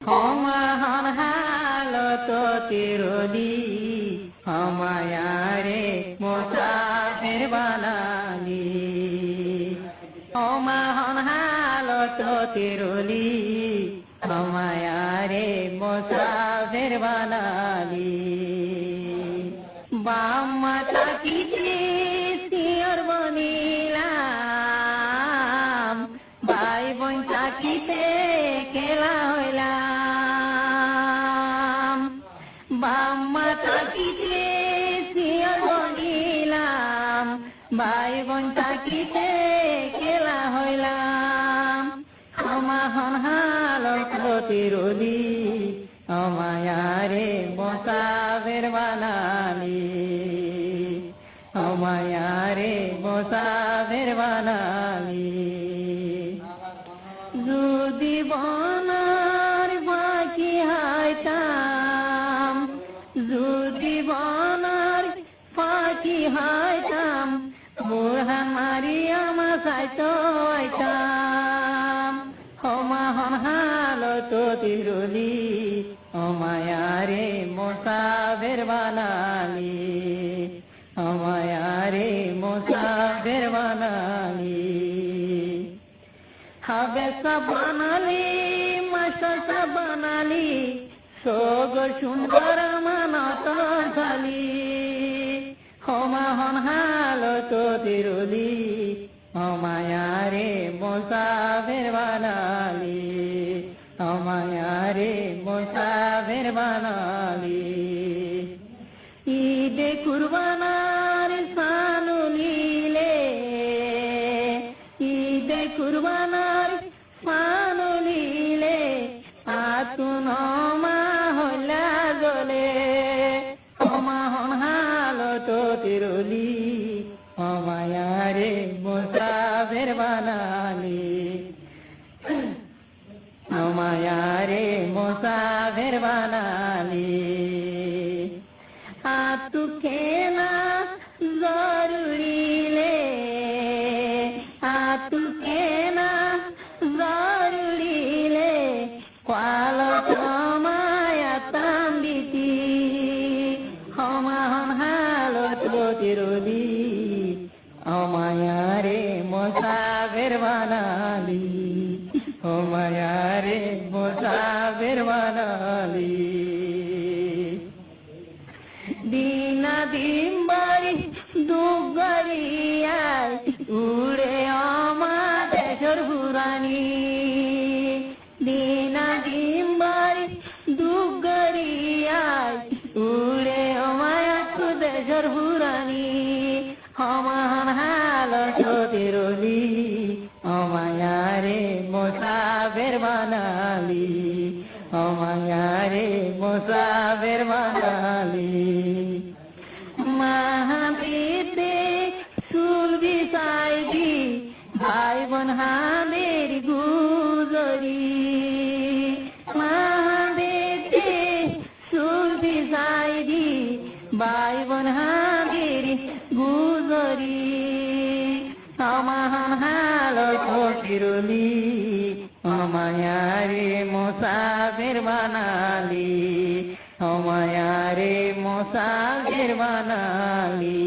হমাহন হালত তিরুলি হমায়ারে মুসাফির বানালি হমাহন হালত তিরুলি হমায়ারে মুসাফির বানালি বাম্মা তাকিতে সিয়র বনিলাম ভাই বোন তাকিতে খেলা হইলাম বাম্মা তাকিতে সিয়র বনিলাম ভাই বোন তাকিতে খেলা হইলাম হমাহন হালত তিরুলি হমায়ারে মুসাফির বানালি হমায়ারে মুসাফির বানালি যদি বনার পাখি হাইতাম যদি বনার পাখি হাইতাম বুড়হান মারিয়া মাসাইতো আইতাম হমাহন হালত তিরুলি হমায়ারে মুসাফির বানালি হমায়ারে মুসাফির বানালি হাবেসা বানালি মাসাসা বানালি সোগ সুন্দর মানত খালি হমাহন হালত তিরুলি হমায়ারে মুসাফির বানালি হমায়ারে মুসাফির বানালি ঈদে কুরবানার সানু নীলে ঈদে কুরবানার সানু নীলে আতুন মা হইলা গলে হমাহন হালত তিরুলি হমায়ারে মুসাফির বানালি হমায়ারে মুসাফির বানালি আতু কেনা জরুরিলে আতু কেনা জরুরিলে কাল মায়াতাম দিতি হমাহন হালত তিরুলি হমায়ারে মুসাফির বানালি হমায়ারে মুসাফির বানালি দিনা দিন বাড়ি দুগরিয়ায় উড়ে আমার দেশের বুড়ানি দিনা দিন বাড়ি দুগরিয়ায় উড়ে আমার দেশের বুড়ানি হমাহন হালত তিরুলি হমায়ারে মুসাফির বানালি হমায়ারে মুসাফির বানালি মাহাবীতে চুল বিছাইদি ভাই বোন হাদের গুজরি মাহাবীতে চুল বিছাইদি ভাই বোন হাদের গুজরি হমাহন হালত তিরুলি হমায়ারে মুসাফির বানালি হমায়ারে মুসাফির বানালি।